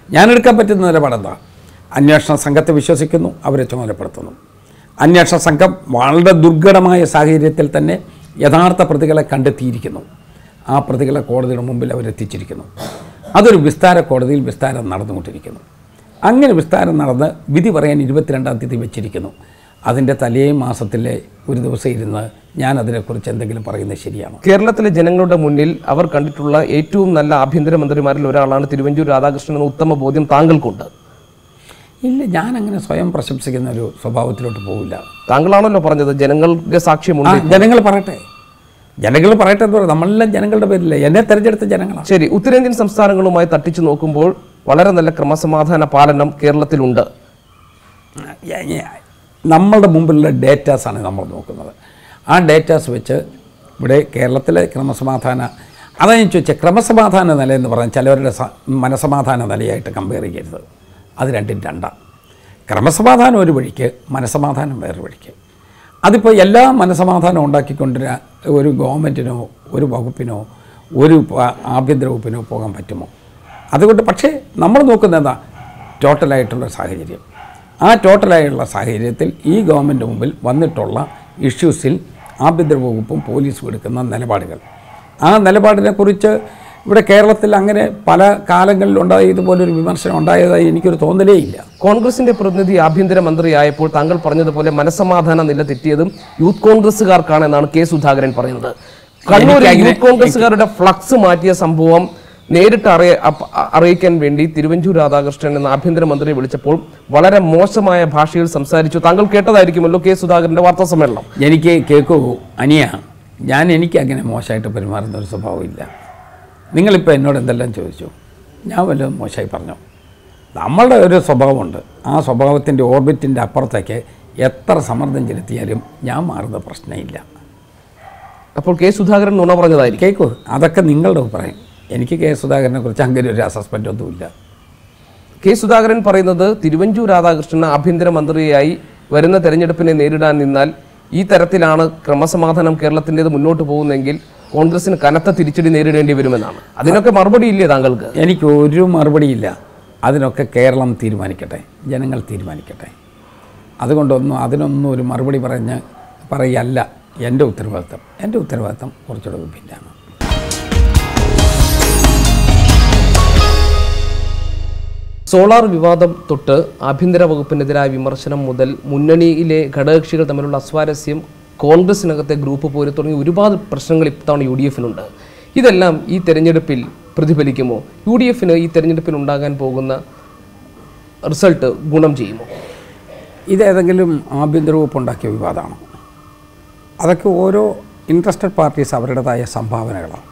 ഞാനെടുക്കാൻ പറ്റുന്ന നിലപാടെന്താ? അന്വേഷണ സംഘത്തെ വിശ്വസിക്കുന്നു, അവരെ ചുമതലപ്പെടുത്തുന്നു. അന്വേഷണ സംഘം വളരെ ദുർഘടമായ സാഹചര്യത്തിൽ തന്നെ യഥാർത്ഥ പ്രതികളെ കണ്ടെത്തിയിരിക്കുന്നു. ആ പ്രതികളെ കോടതിയുടെ മുമ്പിൽ അവരെത്തിച്ചിരിക്കുന്നു. അതൊരു വിസ്താര കോടതിയിൽ വിസ്താരം നടന്നുകൊണ്ടിരിക്കുന്നു. അങ്ങനെ വിസ്താരം നടന്ന് വിധി പറയാൻ 22-ാം തീയതി വെച്ചിരിക്കുന്നു. അതിൻ്റെ തലേ മാസത്തിലെ ഒരു ദിവസം ഇരുന്ന് ഞാൻ അതിനെക്കുറിച്ച് എന്തെങ്കിലും പറയുന്നത് ശരിയാണോ? കേരളത്തിലെ ജനങ്ങളുടെ മുന്നിൽ അവർ കണ്ടിട്ടുള്ള ഏറ്റവും നല്ല ആഭ്യന്തരമന്ത്രിമാരിൽ ഒരാളാണ് തിരുവഞ്ചൂർ രാധാകൃഷ്ണൻ എന്ന ഉത്തമ ബോധ്യം താങ്കൾക്കുണ്ട്. ഇല്ല, ഞാനങ്ങനെ സ്വയം പ്രശംസിക്കുന്ന ഒരു സ്വഭാവത്തിലോട്ട് പോവില്ല. താങ്കളാണല്ലോ പറഞ്ഞത് ജനങ്ങൾക്ക് സാക്ഷ്യമുണ്ട്. ജനങ്ങൾ പറയട്ടെ എന്ന് പറയുന്നത് നമ്മളെല്ലാം ജനങ്ങളുടെ പേരില്ല, എന്നെ തെരഞ്ഞെടുത്ത ജനങ്ങളാണ്. ശരി, ഉത്തരേന്ത്യൻ സംസ്ഥാനങ്ങളുമായി തട്ടിച്ചു നോക്കുമ്പോൾ വളരെ നല്ല ക്രമസമാധാന പാലനം കേരളത്തിലുണ്ട്. നമ്മളുടെ മുമ്പിലുള്ള ഡേറ്റാസാണ് നമ്മൾ നോക്കുന്നത്. ആ ഡേറ്റാസ് വെച്ച് ഇവിടെ കേരളത്തിലെ ക്രമസമാധാന, അതാണ് ഞാൻ ചോദിച്ചത്, ക്രമസമാധാന നില എന്ന് പറഞ്ഞാൽ ചിലവരുടെ മനസമാധാന നിലയായിട്ട് കമ്പയർ ചെയ്യരുത്. അത് രണ്ടും രണ്ടാണ്. ക്രമസമാധാനം ഒരു വഴിക്ക്, മനസമാധാനം വേറെ വഴിക്ക്. അതിപ്പോൾ എല്ലാ മനസമാധാനം ഉണ്ടാക്കിക്കൊണ്ടിരാൻ ഒരു ഗവൺമെൻറ്റിനോ ഒരു വകുപ്പിനോ ഒരു ആഭ്യന്തര വകുപ്പിനോ പോകാൻ പറ്റുമോ? അതുകൊണ്ട് പക്ഷേ നമ്മൾ നോക്കുന്നത് എന്താ, ടോട്ടലായിട്ടുള്ള സാഹചര്യം. ആ ടോട്ടലായുള്ള സാഹചര്യത്തിൽ ഈ ഗവൺമെൻറ് മുമ്പിൽ വന്നിട്ടുള്ള ഇഷ്യൂസിൽ ആഭ്യന്തര വകുപ്പും പോലീസും എടുക്കുന്ന നിലപാടുകൾ, ആ നിലപാടിനെക്കുറിച്ച് ഇവിടെ കേരളത്തിൽ അങ്ങനെ പല കാലങ്ങളിലുണ്ടായ ഇതുപോലൊരു വിമർശനം ഉണ്ടായതായി എനിക്കൊരു തോന്നലേ ഇല്ല. കോൺഗ്രസിന്റെ പ്രതിനിധി ആഭ്യന്തരമന്ത്രിയായപ്പോൾ താങ്കൾ പറഞ്ഞതുപോലെ മനസമാധാന നില തെറ്റിയതും യൂത്ത് കോൺഗ്രസ്സുകാർക്കാണെന്നാണ് കെ സുധാകരൻ പറയുന്നത്. കണ്ണൂരിൽ യൂത്ത് കോൺഗ്രസ്സുകാരുടെ ഫ്ലക്സ് മാറ്റിയ സംഭവം നേരിട്ട് അറിയിക്കാൻ വേണ്ടി തിരുവഞ്ചൂർ രാധാകൃഷ്ണൻ എന്ന ആഭ്യന്തരമന്ത്രിയെ വിളിച്ചപ്പോൾ വളരെ മോശമായ ഭാഷയിൽ സംസാരിച്ചു. താങ്കൾ കേട്ടതായിരിക്കുമല്ലോ കെ സുധാകരന്റെ വാർത്താ സമ്മേളനം. എനിക്ക് കേൾക്കൂ അനിയ, എനിക്ക് അങ്ങനെ മോശമായിട്ട് പെരുമാറുന്ന ഒരു സ്വഭാവമില്ല. നിങ്ങളിപ്പോൾ എന്നോട് എന്തെല്ലാം ചോദിച്ചു, ഞാൻ വല്ലതും മോശമായി പറഞ്ഞു? നമ്മളുടെ ഒരു സ്വഭാവമുണ്ട്. ആ സ്വഭാവത്തിൻ്റെ ഓർബിറ്റിൻ്റെ അപ്പുറത്തേക്ക് എത്ര സമ്മർദ്ദം ചെലുത്തിയാലും ഞാൻ മാറുന്ന പ്രശ്നമില്ല. അപ്പോൾ കെ സുധാകരൻ നുണ പറഞ്ഞതായിരിക്കും. കേൾക്കൂ, അതൊക്കെ നിങ്ങളുടെ അഭിപ്രായം. എനിക്ക് കെ സുധാകരനെ കുറിച്ച് അങ്ങനെ ഒരു അസസ്മെൻ്റ് ഒന്നുമില്ല. കെ സുധാകരൻ പറയുന്നത് തിരുവഞ്ചൂർ രാധാകൃഷ്ണൻ ആഭ്യന്തരമന്ത്രിയായി വരുന്ന തെരഞ്ഞെടുപ്പിനെ നേരിടാൻ നിന്നാൽ ഈ തരത്തിലാണ് ക്രമസമാധാനം കേരളത്തിൻ്റെത് മുന്നോട്ട് പോകുന്നതെങ്കിൽ കോൺഗ്രസിന് കനത്ത തിരിച്ചടി നേരിടേണ്ടി വരുമെന്നാണ്. അതിനൊക്കെ മറുപടി ഇല്ലേ താങ്കൾക്ക്? എനിക്ക് ഒരു മറുപടിയില്ല. അതിനൊക്കെ കേരളം തീരുമാനിക്കട്ടെ, ജനങ്ങൾ തീരുമാനിക്കട്ടെ. അതിനൊന്നും ഒരു മറുപടി പറയല്ല എൻ്റെ ഉത്തരവാദിത്തം. എൻ്റെ ഉത്തരവാദിത്തം കുറച്ചുകൂടെ വിഭിന്നമാണ്. സോളാർ വിവാദം തൊട്ട് ആഭ്യന്തര വകുപ്പിനെതിരായ വിമർശനം മുതൽ മുന്നണിയിലെ ഘടകകക്ഷികൾ തമ്മിലുള്ള അസ്വാരസ്യം, കോൺഗ്രസിനകത്തെ ഗ്രൂപ്പ് പോര് തുടങ്ങി ഒരുപാട് പ്രശ്നങ്ങൾ ഇത്തവണ UDF-നുണ്ട്. ഇതെല്ലാം ഈ തെരഞ്ഞെടുപ്പിൽ പ്രതിഫലിക്കുമോ? UDF-ന് ഈ തെരഞ്ഞെടുപ്പിൽ ഉണ്ടാകാൻ പോകുന്ന റിസൾട്ട് ഗുണം ചെയ്യുമോ? ഇതേതെങ്കിലും ആഭ്യന്തര വകുപ്പ് ഉണ്ടാക്കിയ വിവാദമാണോ? അതൊക്കെ ഓരോ ഇൻട്രസ്റ്റഡ് പാർട്ടീസ് അവരുടേതായ സംഭാവനകളാണ്.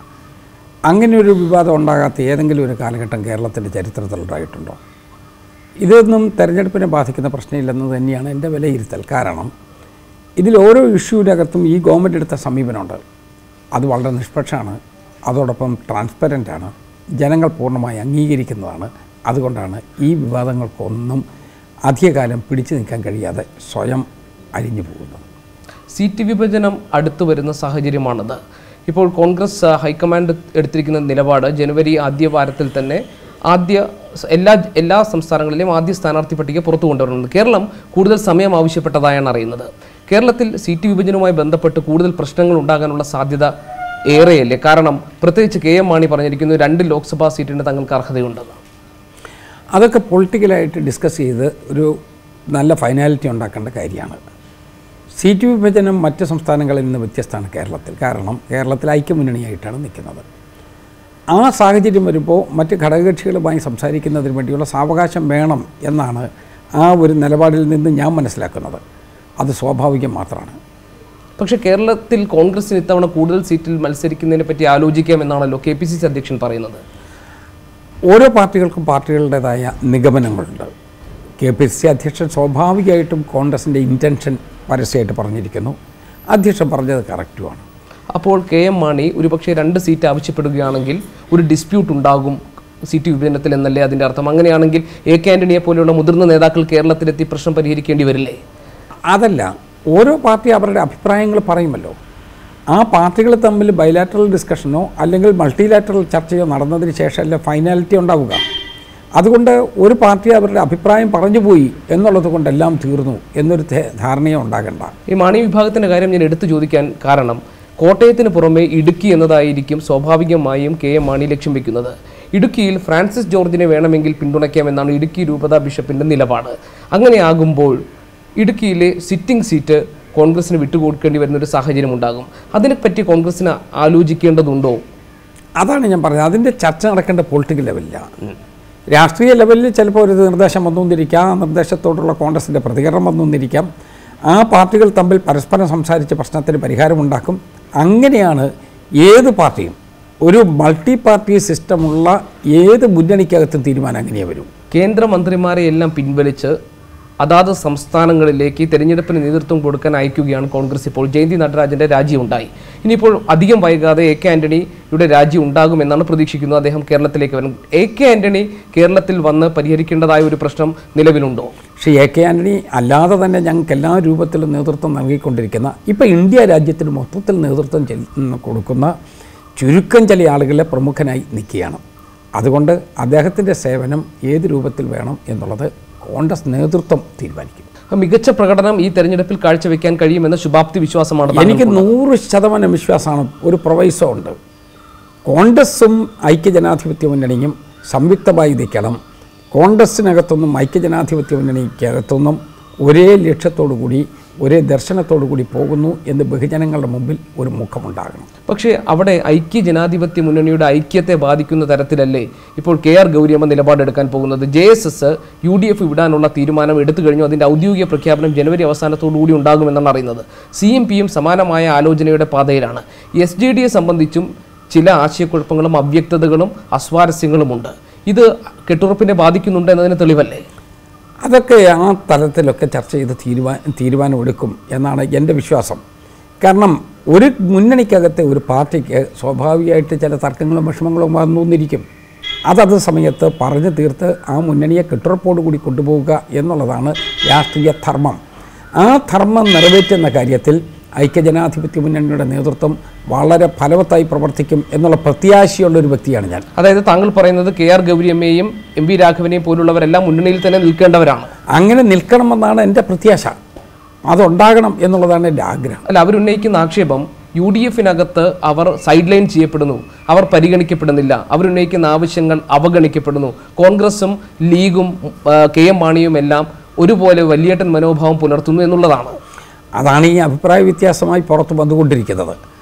അങ്ങനെയൊരു വിവാദം ഉണ്ടാകാത്ത ഏതെങ്കിലും ഒരു കാലഘട്ടം കേരളത്തിൻ്റെ ചരിത്രത്തിലുണ്ടായിട്ടുണ്ടോ? ഇതൊന്നും തെരഞ്ഞെടുപ്പിനെ ബാധിക്കുന്ന പ്രശ്നമില്ലെന്ന് തന്നെയാണ് എൻ്റെ വിലയിരുത്തൽ. കാരണം ഇതിൽ ഓരോ ഇഷ്യൂവിനകത്തും ഈ ഗവൺമെൻറ് എടുത്ത സമീപനമുണ്ട്. അത് വളരെ നിഷ്പക്ഷമാണ്, അതോടൊപ്പം ട്രാൻസ്പെറൻ്റാണ്, ജനങ്ങൾ പൂർണ്ണമായി അംഗീകരിക്കുന്നതാണ്. അതുകൊണ്ടാണ് ഈ വിവാദങ്ങൾക്കൊന്നും അധികകാലം പിടിച്ചു നിൽക്കാൻ കഴിയാതെ സ്വയം അരിഞ്ഞു പോകുന്നത്. സീറ്റ് വിഭജനം അടുത്തു വരുന്ന സാഹചര്യമാണത്. ഇപ്പോൾ കോൺഗ്രസ് ഹൈക്കമാൻഡ് എടുത്തിരിക്കുന്ന നിലപാട് ജനുവരി ആദ്യ വാരത്തിൽ തന്നെ എല്ലാ സംസ്ഥാനങ്ങളിലെയും ആദ്യ സ്ഥാനാർത്ഥി പട്ടിക പുറത്തു കൊണ്ടുവരുന്നുണ്ട്. കേരളം കൂടുതൽ സമയം ആവശ്യപ്പെട്ടതായാണ് അറിയുന്നത്. കേരളത്തിൽ സീറ്റ് വിഭജനവുമായി ബന്ധപ്പെട്ട് കൂടുതൽ പ്രശ്നങ്ങൾ ഉണ്ടാകാനുള്ള സാധ്യത ഏറെയല്ലേ? കാരണം പ്രത്യേകിച്ച് KM മാണി പറഞ്ഞിരിക്കുന്നു 2 ലോക്സഭാ സീറ്റിന് തങ്ങൾക്ക് അർഹതയുണ്ടെന്ന്. അതൊക്കെ പൊളിറ്റിക്കലായിട്ട് ഡിസ്കസ് ചെയ്ത് ഒരു നല്ല ഫൈനാലിറ്റി ഉണ്ടാക്കേണ്ട കാര്യമാണ്. സീറ്റ് വിഭജനം മറ്റ് സംസ്ഥാനങ്ങളിൽ നിന്ന് വ്യത്യസ്തമാണ് കേരളത്തിൽ. കാരണം കേരളത്തിൽ ഐക്യമുന്നണിയായിട്ടാണ് നിൽക്കുന്നത്. ആ സാഹചര്യം വരുമ്പോൾ മറ്റ് ഘടകകക്ഷികളുമായി സംസാരിക്കുന്നതിന് വേണ്ടിയുള്ള സാവകാശം വേണം എന്നാണ് ആ ഒരു നിലപാടിൽ നിന്ന് ഞാൻ മനസ്സിലാക്കുന്നത്. അത് സ്വാഭാവികം മാത്രമാണ്. പക്ഷേ കേരളത്തിൽ കോൺഗ്രസിന് ഇത്തവണ കൂടുതൽ സീറ്റിൽ മത്സരിക്കുന്നതിനെ പറ്റി ആലോചിക്കാമെന്നാണല്ലോ KPCC അധ്യക്ഷൻ പറയുന്നത്. ഓരോ പാർട്ടികൾക്കും പാർട്ടികളുടേതായ നിഗമനങ്ങളുണ്ട്. KPCC അധ്യക്ഷൻ സ്വാഭാവികമായിട്ടും കോൺഗ്രസിൻ്റെ ഇൻറ്റൻഷൻ പരസ്യമായിട്ട് പറഞ്ഞിരിക്കുന്നു. അധ്യക്ഷൻ പറഞ്ഞത് കറക്റ്റുമാണ്. അപ്പോൾ KM മാണി ഒരുപക്ഷെ 2 സീറ്റ് ആവശ്യപ്പെടുകയാണെങ്കിൽ ഒരു ഡിസ്പ്യൂട്ട് ഉണ്ടാകും സീറ്റ് വിഭജനത്തിൽ എന്നല്ലേ അതിൻ്റെ അർത്ഥം? അങ്ങനെയാണെങ്കിൽ AK ആൻ്റണിയെ പോലെയുള്ള മുതിർന്ന നേതാക്കൾ കേരളത്തിലെത്തി പ്രശ്നം പരിഹരിക്കേണ്ടി വരില്ലേ? അതല്ല, ഓരോ പാർട്ടി അവരുടെ അഭിപ്രായങ്ങൾ പറയുമല്ലോ. ആ പാർട്ടികൾ തമ്മിൽ ബൈലാറ്ററൽ ഡിസ്കഷനോ അല്ലെങ്കിൽ മൾട്ടിലാറ്ററൽ ചർച്ചയോ നടന്നതിന് ശേഷമല്ല ഫൈനാലിറ്റി ഉണ്ടാവുക. അതുകൊണ്ട് ഒരു പാർട്ടി അവരുടെ അഭിപ്രായം പറഞ്ഞുപോയി എന്നുള്ളത് കൊണ്ടെല്ലാം തീർന്നു എന്നൊരു ധാരണയോ ഉണ്ടാകണ്ട. ഈ മാണി വിഭാഗത്തിൻ്റെ കാര്യം ഞാൻ എടുത്തു ചോദിക്കാൻ കാരണം കോട്ടയത്തിന് പുറമെ ഇടുക്കി എന്നതായിരിക്കും സ്വാഭാവികമായും KM മാണി ലക്ഷ്യം വയ്ക്കുന്നത്. ഇടുക്കിയിൽ ഫ്രാൻസിസ് ജോർജിനെ വേണമെങ്കിൽ പിന്തുണയ്ക്കാമെന്നാണ് ഇടുക്കി രൂപതാ ബിഷപ്പിൻ്റെ നിലപാട്. അങ്ങനെയാകുമ്പോൾ ഇടുക്കിയിലെ സിറ്റിംഗ് സീറ്റ് കോൺഗ്രസിന് വിട്ടുകൊടുക്കേണ്ടി വരുന്നൊരു സാഹചര്യം ഉണ്ടാകും. അതിനെപ്പറ്റി കോൺഗ്രസിന് ആലോചിക്കേണ്ടതുണ്ടോ? അതാണ് ഞാൻ പറഞ്ഞത്. അതിൻ്റെ ചർച്ച നടക്കേണ്ട പൊളിറ്റിക്കൽ ലെവലിലാണ്. രാഷ്ട്രീയ ലെവലിൽ ചിലപ്പോൾ ഒരു നിർദ്ദേശം വന്നുകൊണ്ടിരിക്കാം, ആ നിർദ്ദേശത്തോടുള്ള കോൺഗ്രസിൻ്റെ പ്രതികരണം വന്നുകൊണ്ടിരിക്കാം. ആ പാർട്ടികൾ തമ്മിൽ പരസ്പരം സംസാരിച്ച് പ്രശ്നത്തിന് പരിഹാരമുണ്ടാക്കും. അങ്ങനെയാണ് ഏത് പാർട്ടിയും, ഒരു മൾട്ടി പാർട്ടി സിസ്റ്റമുള്ള ഏത് മുന്നണിക്കകത്തും തീരുമാനം അങ്ങനെയേ വരും. കേന്ദ്രമന്ത്രിമാരെ എല്ലാം പിൻവലിച്ച് അതാത് സംസ്ഥാനങ്ങളിലേക്ക് തെരഞ്ഞെടുപ്പിന് നേതൃത്വം കൊടുക്കാൻ അയക്കുകയാണ് കോൺഗ്രസ്. ഇപ്പോൾ ജയന്തി നടരാജന്റെ രാജി ഉണ്ടായി. ഇനിയിപ്പോൾ അധികം വൈകാതെ എ കെ ആന്റണിയുടെ രാജി ഉണ്ടാകുമെന്നാണ് പ്രതീക്ഷിക്കുന്നത്. അദ്ദേഹം കേരളത്തിലേക്ക് വരും. എ കെ ആന്റണി കേരളത്തിൽ വന്ന് പരിഹരിക്കേണ്ടതായ ഒരു പ്രശ്നം നിലവിലുണ്ടോ? പക്ഷേ എ കെ ആന്റണി അല്ലാതെ തന്നെ ഞങ്ങൾക്ക് എല്ലാ രൂപത്തിലും നേതൃത്വം നൽകിക്കൊണ്ടിരിക്കുന്ന, ഇപ്പോൾ ഇന്ത്യ രാജ്യത്തിന് മൊത്തത്തിൽ നേതൃത്വം കൊടുക്കുന്ന ചുരുക്കം ചില ആളുകളെ പ്രമുഖനായി നിൽക്കുകയാണ്. അതുകൊണ്ട് അദ്ദേഹത്തിൻ്റെ സേവനം ഏത് രൂപത്തിൽ വേണം എന്നുള്ളത് കോൺഗ്രസ് നേതൃത്വം തീരുമാനിക്കും. മികച്ച പ്രകടനം ഈ തെരഞ്ഞെടുപ്പിൽ കാഴ്ചവെക്കാൻ കഴിയുമെന്ന ശുഭാപ്തി വിശ്വാസമാണ് എനിക്ക് 100% വിശ്വാസമാണ്. ഒരു പ്രൊവൈസോ ഉണ്ട്. കോൺഗ്രസും ഐക്യജനാധിപത്യ മുന്നണിയും സംയുക്തമായി നിൽക്കണം. കോൺഗ്രസിനകത്തൊന്നും ഐക്യജനാധിപത്യ മുന്നണിക്കകത്തൊന്നും ഒരേ ലക്ഷ്യത്തോടു കൂടി ഒരേ ദർശനത്തോടു കൂടി പോകുന്നു എന്ന് ബഹുജനങ്ങളുടെ മുമ്പിൽ ഒരു മുഖമുണ്ടാകണം. പക്ഷേ അവിടെ ഐക്യജനാധിപത്യ മുന്നണിയുടെ ഐക്യത്തെ ബാധിക്കുന്ന തരത്തിലല്ലേ ഇപ്പോൾ കെ ആർ ഗൗരിയമ്മ നിലപാടെടുക്കാൻ പോകുന്നത്? JSS UDF വിടാനുള്ള തീരുമാനം എടുത്തു കഴിഞ്ഞു. അതിൻ്റെ ഔദ്യോഗിക പ്രഖ്യാപനം ജനുവരി അവസാനത്തോടു കൂടി ഉണ്ടാകുമെന്നാണ് അറിയുന്നത്. CMPയും സമാനമായ ആലോചനയുടെ പാതയിലാണ്. SJDയെ സംബന്ധിച്ചും ചില ആശയക്കുഴപ്പങ്ങളും അവ്യക്തതകളും അസ്വാരസ്യങ്ങളുമുണ്ട്. ഇത് കെട്ടുറപ്പിനെ ബാധിക്കുന്നുണ്ട് എന്നതിന് തെളിവല്ലേ? അതൊക്കെ ആ തലത്തിലൊക്കെ ചർച്ച ചെയ്ത് തീരുമാനമെടുക്കും എന്നാണ് എൻ്റെ വിശ്വാസം. കാരണം ഒരു മുന്നണിക്കകത്തെ ഒരു പാർട്ടിക്ക് സ്വാഭാവികമായിട്ട് ചില തർക്കങ്ങളും വിഷമങ്ങളും വന്നിരിക്കും. അതത് സമയത്ത് പറഞ്ഞു തീർത്ത് ആ മുന്നണിയെ കെട്ടുറപ്പോടുകൂടി കൊണ്ടുപോവുക എന്നുള്ളതാണ് രാഷ്ട്രീയ ധർമ്മം. ആ ധർമ്മം നിറവേറ്റുന്ന കാര്യത്തിൽ ഐക്യജനാധിപത്യ മുന്നണിയുടെ നേതൃത്വം വളരെ ഫലവത്തായി പ്രവർത്തിക്കും എന്നുള്ള പ്രത്യാശയുള്ളൊരു വ്യക്തിയാണ് ഞാൻ. അതായത് താങ്കൾ പറയുന്നത് കെ ആർ ഗൗരിയമ്മയെയും MV രാഘവനെയും പോലുള്ളവരെല്ലാം മുന്നണിയിൽ തന്നെ നിൽക്കേണ്ടവരാണ്. അങ്ങനെ നിൽക്കണമെന്നാണ് എൻ്റെ പ്രത്യാശ. അതുണ്ടാകണം എന്നുള്ളതാണ് എൻ്റെ ആഗ്രഹം. അല്ല, അവരുന്നയിക്കുന്ന ആക്ഷേപം UDFനകത്ത് അവർ സൈഡ് ലൈൻ ചെയ്യപ്പെടുന്നു, അവർ പരിഗണിക്കപ്പെടുന്നില്ല, അവരുന്നയിക്കുന്ന ആവശ്യങ്ങൾ അവഗണിക്കപ്പെടുന്നു. കോൺഗ്രസും ലീഗും KM മാണിയും എല്ലാം ഒരുപോലെ വലിയേട്ടൻ മനോഭാവം പുലർത്തുന്നു എന്നുള്ളതാണ്. അതാണ് ഈ അഭിപ്രായ വ്യത്യാസമായി പുറത്തു വന്നുകൊണ്ടിരിക്കുന്നത്.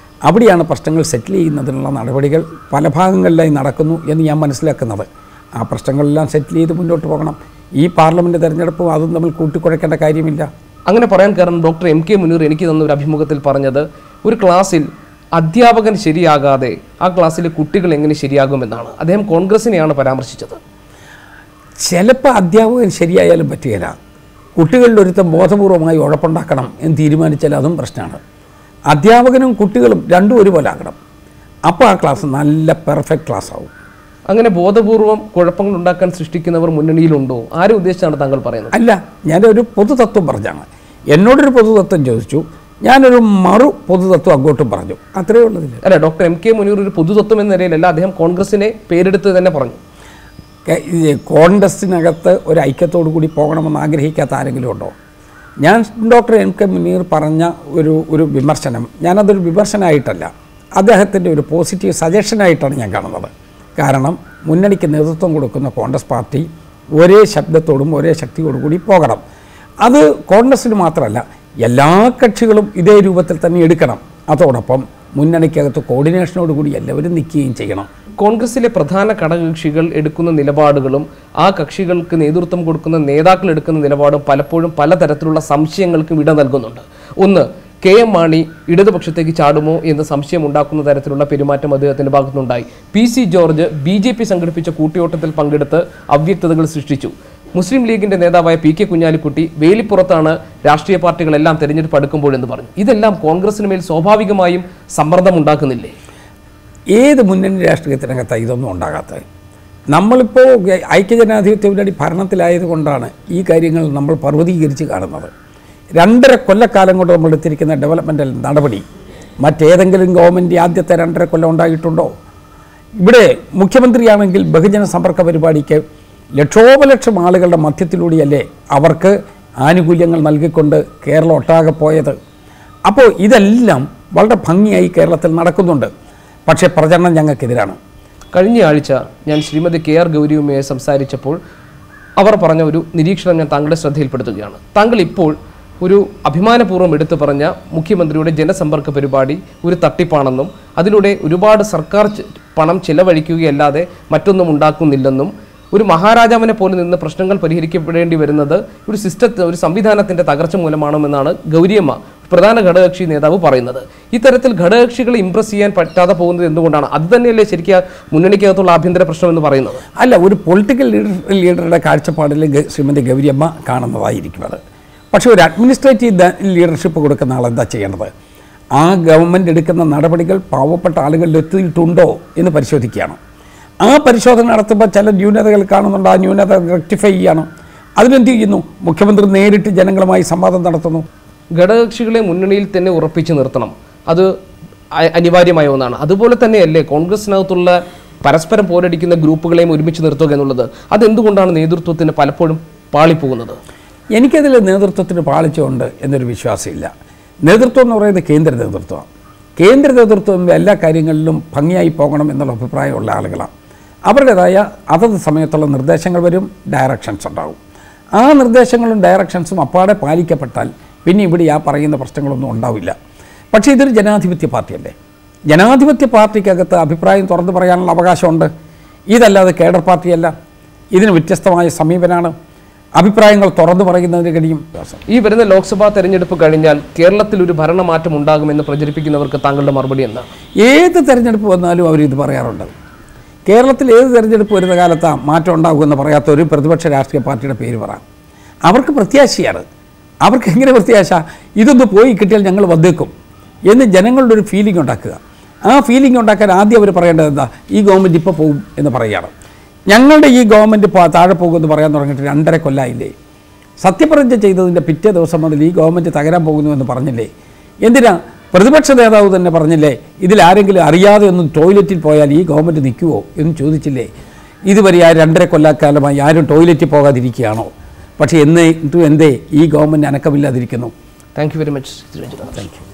അവിടെയാണ് പ്രശ്നങ്ങൾ സെറ്റിൽ ചെയ്യുന്നതിനുള്ള നടപടികൾ പല ഭാഗങ്ങളിലായി നടക്കുന്നു എന്ന് ഞാൻ മനസ്സിലാക്കുന്നത്. ആ പ്രശ്നങ്ങളെല്ലാം സെറ്റിൽ ചെയ്ത് മുന്നോട്ട് പോകണം. ഈ പാർലമെൻറ്റ് തെരഞ്ഞെടുപ്പും അതും തമ്മിൽ കൂട്ടിക്കുഴയ്ക്കേണ്ട കാര്യമില്ല. അങ്ങനെ പറയാൻ കാരണം ഡോക്ടർ MK മുനീർ എനിക്ക് തന്ന ഒരു അഭിമുഖത്തിൽ പറഞ്ഞത്, ഒരു ക്ലാസ്സിൽ അധ്യാപകൻ ശരിയാകാതെ ആ ക്ലാസ്സിലെ കുട്ടികൾ എങ്ങനെ ശരിയാകുമെന്നാണ്. അദ്ദേഹം കോൺഗ്രസിനെയാണ് പരാമർശിച്ചത്. ചിലപ്പോൾ അധ്യാപകൻ ശരിയായാലും പറ്റുകയില്ല. കുട്ടികളിൽ ഒരുത്തം ബോധപൂർവമായി ഉഴപ്പുണ്ടാക്കണം എന്ന് തീരുമാനിച്ചാൽ അതും പ്രശ്നമാണ്. അധ്യാപകനും കുട്ടികളും രണ്ടും ഒരുപോലെ ആകണം. അപ്പോൾ ആ ക്ലാസ് നല്ല പെർഫെക്റ്റ് ക്ലാസ് ആവും. അങ്ങനെ ബോധപൂർവം കുഴപ്പങ്ങൾ ഉണ്ടാക്കാൻ സൃഷ്ടിക്കുന്നവർ മുന്നണിയിലുണ്ടോ? ആരും ഉദ്ദേശിച്ചാണ് താങ്കൾ പറയുന്നത്? അല്ല, ഞാനൊരു പൊതുതത്വം പറഞ്ഞാണ്. എന്നോടൊരു പൊതുതത്വം ചോദിച്ചു, ഞാനൊരു പൊതുതത്വം അങ്ങോട്ടും പറഞ്ഞു. അത്രയേ ഉള്ളതില്ല. അല്ല, ഡോക്ടർ MK മുനീർ ഒരു പൊതുതത്വം എന്ന നിലയിലല്ല, അദ്ദേഹം കോൺഗ്രസിനെ പേരെടുത്ത് തന്നെ പറഞ്ഞു. കോൺഗ്രസിനകത്ത് ഒരു ഐക്യത്തോടു കൂടി പോകണമെന്ന് ആഗ്രഹിക്കാത്ത ആരെങ്കിലും ഉണ്ടോ? ഞാൻ ഡോക്ടർ MK മുനീർ പറഞ്ഞ ഒരു വിമർശനം, ഞാനതൊരു വിമർശനമായിട്ടല്ല, അദ്ദേഹത്തിൻ്റെ ഒരു പോസിറ്റീവ് സജഷനായിട്ടാണ് ഞാൻ കാണുന്നത്. കാരണം മുന്നണിക്ക് നേതൃത്വം കൊടുക്കുന്ന കോൺഗ്രസ് പാർട്ടി ഒരേ ശബ്ദത്തോടും ഒരേ ശക്തിയോടും കൂടി പോകണം. അത് കോൺഗ്രസ്സിന് മാത്രമല്ല, എല്ലാ കക്ഷികളും ഇതേ രൂപത്തിൽ തന്നെ എടുക്കണം. അതോടൊപ്പം മുന്നണിക്കകത്ത് കോർഡിനേഷനോടുകൂടി എല്ലാവരും നിൽക്കുകയും ചെയ്യണം. കോൺഗ്രസിലെ പ്രധാന ഘടകകക്ഷികൾ എടുക്കുന്ന നിലപാടുകളും ആ കക്ഷികൾക്ക് നേതൃത്വം കൊടുക്കുന്ന നേതാക്കൾ എടുക്കുന്ന നിലപാടും പലപ്പോഴും പലതരത്തിലുള്ള സംശയങ്ങൾക്കും ഇട നൽകുന്നുണ്ട്. ഒന്ന്, KM മാണി ഇടതുപക്ഷത്തേക്ക് ചാടുമോ എന്ന് സംശയമുണ്ടാക്കുന്ന തരത്തിലുള്ള പെരുമാറ്റം അദ്ദേഹത്തിൻ്റെ ഭാഗത്തുനിന്നുണ്ടായി. PC ജോർജ് BJP സംഘടിപ്പിച്ച കൂട്ടിയോട്ടത്തിൽ പങ്കെടുത്ത് അവ്യക്തതകൾ സൃഷ്ടിച്ചു. മുസ്ലിം ലീഗിൻ്റെ നേതാവായ PK കുഞ്ഞാലിക്കുട്ടി വേലിപ്പുറത്താണ് രാഷ്ട്രീയ പാർട്ടികളെല്ലാം തെരഞ്ഞെടുപ്പ് അടുക്കുമ്പോഴെന്ന് പറഞ്ഞു. ഇതെല്ലാം കോൺഗ്രസിന് മേൽ സ്വാഭാവികമായും സമ്മർദ്ദമുണ്ടാക്കുന്നില്ലേ? ഏത് മുന്നണി രാഷ്ട്രീയത്തിനകത്താണ് ഇതൊന്നും ഉണ്ടാകാത്തത്? നമ്മളിപ്പോൾ ഐക്യജനാധിപത്യ മുന്നണി ഭരണത്തിലായതുകൊണ്ടാണ് ഈ കാര്യങ്ങൾ നമ്മൾ പർവ്വതീകരിച്ച് കാണുന്നത്. 2.5 കൊല്ലക്കാലം കൊണ്ട് നമ്മൾ എടുത്തിരിക്കുന്ന ഡെവലപ്മെൻ്റൽ നടപടി മറ്റേതെങ്കിലും ഗവൺമെൻറ് ആദ്യത്തെ 2.5 കൊല്ലം ഉണ്ടായിട്ടുണ്ടോ? ഇവിടെ മുഖ്യമന്ത്രിയാണെങ്കിൽ ബഹുജന സമ്പർക്ക പരിപാടിക്ക് ലക്ഷോപലക്ഷം ആളുകളുടെ മധ്യത്തിലൂടെയല്ലേ അവർക്ക് ആനുകൂല്യങ്ങൾ നൽകിക്കൊണ്ട് കേരളം ഒട്ടാകെ പോയത്. അപ്പോൾ ഇതെല്ലാം വളരെ ഭംഗിയായി കേരളത്തിൽ നടക്കുന്നുണ്ട്. പക്ഷേ പ്രചരണം ഞങ്ങൾക്കെതിരാണ്. കഴിഞ്ഞ ആഴ്ച ഞാൻ ശ്രീമതി KR ഗൗരിയമ്മയെ സംസാരിച്ചപ്പോൾ അവർ പറഞ്ഞ ഒരു നിരീക്ഷണം ഞാൻ താങ്കളുടെ ശ്രദ്ധയിൽപ്പെടുത്തുകയാണ്. താങ്കൾ ഇപ്പോൾ ഒരു അഭിമാനപൂർവ്വം എടുത്തു പറഞ്ഞ മുഖ്യമന്ത്രിയുടെ ജനസമ്പർക്ക പരിപാടി ഒരു തട്ടിപ്പാണെന്നും അതിലൂടെ ഒരുപാട് സർക്കാർ പണം ചെലവഴിക്കുകയല്ലാതെ മറ്റൊന്നും ഉണ്ടാക്കുന്നില്ലെന്നും ഒരു മഹാരാജാവിനെ പോലെ നിന്ന് പ്രശ്നങ്ങൾ പരിഹരിക്കപ്പെടേണ്ടി വരുന്നത് ഒരു സംവിധാനത്തിൻ്റെ തകർച്ച മൂലമാണെന്നാണ് ഗൗരിയമ്മ പ്രധാന ഘടകകക്ഷി നേതാവ് പറയുന്നത്. ഇത്തരത്തിൽ ഘടകകക്ഷികളെ ഇംപ്രസ് ചെയ്യാൻ പറ്റാതെ പോകുന്നത് എന്തുകൊണ്ടാണ്? അത് തന്നെയല്ലേ ശരിക്കും മുന്നണിക്കകത്തുള്ള ആഭ്യന്തര പ്രശ്നം എന്ന് പറയുന്നത്? അല്ല, ഒരു പൊളിറ്റിക്കൽ ലീഡറുടെ കാഴ്ചപ്പാടിൽ ശ്രീമതി ഗൗരിയമ്മ കാണുന്നതായിരിക്കുന്നത്. പക്ഷേ ഒരു അഡ്മിനിസ്ട്രേറ്റീവ് ലീഡർഷിപ്പ് കൊടുക്കുന്ന ആളെന്താ ചെയ്യേണ്ടത്? ആ ഗവൺമെൻറ് എടുക്കുന്ന നടപടികൾ പാവപ്പെട്ട ആളുകളിൽ എത്തിയിട്ടുണ്ടോ എന്ന് പരിശോധിക്കുകയാണ്. ആ പരിശോധന നടത്തുമ്പോൾ ചില ന്യൂനതകൾ കാണുന്നുണ്ട്. ആ ന്യൂനത റെക്ടിഫൈ ചെയ്യണം. അതിനെന്ത് ചെയ്യുന്നു? മുഖ്യമന്ത്രി നേരിട്ട് ജനങ്ങളുമായി സംവാദം നടത്തുന്നു. ഘടകകക്ഷികളെ മുന്നണിയിൽ തന്നെ ഉറപ്പിച്ച് നിർത്തണം, അത് അനിവാര്യമായ ഒന്നാണ്. അതുപോലെ തന്നെയല്ലേ കോൺഗ്രസിനകത്തുള്ള പരസ്പരം പോരടിക്കുന്ന ഗ്രൂപ്പുകളെയും ഒരുമിച്ച് നിർത്തുക എന്നുള്ളത്? അതെന്തുകൊണ്ടാണ് നേതൃത്വത്തിന് പലപ്പോഴും പാളിപ്പോകുന്നത്? എനിക്കതിൽ നേതൃത്വത്തിന് പാളിച്ചുകൊണ്ട് എന്നൊരു വിശ്വാസമില്ല. നേതൃത്വം എന്ന് പറയുന്നത് കേന്ദ്ര നേതൃത്വമാണ്. കേന്ദ്ര നേതൃത്വം എല്ലാ കാര്യങ്ങളിലും ഭംഗിയായി പോകണം എന്നുള്ള അഭിപ്രായമുള്ള ആളുകളാണ്. അവരുടേതായ അതത് സമയത്തുള്ള നിർദ്ദേശങ്ങൾ വരും, ഡയറക്ഷൻസ് ഉണ്ടാവും. ആ നിർദ്ദേശങ്ങളും ഡയറക്ഷൻസും അപ്പാടെ പാലിക്കപ്പെട്ടാൽ പിന്നെ ഇവിടെ ആ പറയുന്ന പ്രശ്നങ്ങളൊന്നും ഉണ്ടാവില്ല. പക്ഷേ ഇതൊരു ജനാധിപത്യ പാർട്ടിയല്ലേ. ജനാധിപത്യ പാർട്ടിക്കകത്ത് അഭിപ്രായം തുറന്നു പറയാനുള്ള അവകാശമുണ്ട്. ഇതല്ലാതെ കേഡർ പാർട്ടിയല്ല. ഇതിന് വ്യത്യസ്തമായ സമീപനമാണ്. അഭിപ്രായങ്ങൾ തുറന്നു പറയുന്നതിന് കഴിയും. ഈ വരുന്ന ലോക്സഭാ തെരഞ്ഞെടുപ്പ് കഴിഞ്ഞാൽ കേരളത്തിൽ ഒരു ഭരണമാറ്റം ഉണ്ടാകുമെന്ന് പ്രചരിപ്പിക്കുന്നവർക്ക് താങ്കളുടെ മറുപടി എന്താണ്? ഏത് തെരഞ്ഞെടുപ്പ് വന്നാലും അവരിത് പറയാറുണ്ട്. കേരളത്തിൽ ഏത് തെരഞ്ഞെടുപ്പ് വരുന്ന കാലത്താണ് മാറ്റം ഉണ്ടാകുമെന്ന് പറയാത്ത ഒരു പ്രതിപക്ഷ രാഷ്ട്രീയ പാർട്ടിയുടെ പേര് പറ. അവർക്ക് പ്രത്യാശയാണ്. അവർക്ക് എങ്ങനെ പ്രത്യാശ? ഇതൊന്ന് പോയി കിട്ടിയാൽ ഞങ്ങൾ വന്നേക്കും എന്ന് ജനങ്ങളുടെ ഒരു ഫീലിംഗ് ഉണ്ടാക്കുക. ആ ഫീലിംഗ് ഉണ്ടാക്കാൻ ആദ്യം അവർ പറയേണ്ടത് എന്താ? ഈ ഗവൺമെൻറ് ഇപ്പോൾ പോകും എന്ന് പറയുകയാണ്. ഞങ്ങളുടെ ഈ ഗവൺമെൻറ് താഴെ പോകുമെന്ന് പറയാൻ തുടങ്ങിയിട്ട് 2.5 കൊല്ലമായില്ലേ? സത്യപ്രതിജ്ഞ ചെയ്തതിൻ്റെ പിറ്റേ ദിവസം മുതൽ ഈ ഗവൺമെൻറ് തകരാൻ പോകുന്നുവെന്ന് പറഞ്ഞില്ലേ? എന്തിനാ? പ്രതിപക്ഷ നേതാവ് തന്നെ പറഞ്ഞില്ലേ, ഇതിലാരെങ്കിലും അറിയാതെ ഒന്നും ടോയ്ലറ്റിൽ പോയാൽ ഈ ഗവൺമെൻറ് നിൽക്കുമോ എന്ന് ചോദിച്ചില്ലേ? ഇതുവരെ ആ 2.5 കൊല്ലക്കാലമായി ആരും ടോയ്ലറ്റിൽ പോകാതിരിക്കുകയാണോ? പക്ഷേ എന്തേ ഈ ഗവൺമെൻറ് അനക്കമില്ലാതിരിക്കുന്നു? Thank you very much. Thank U.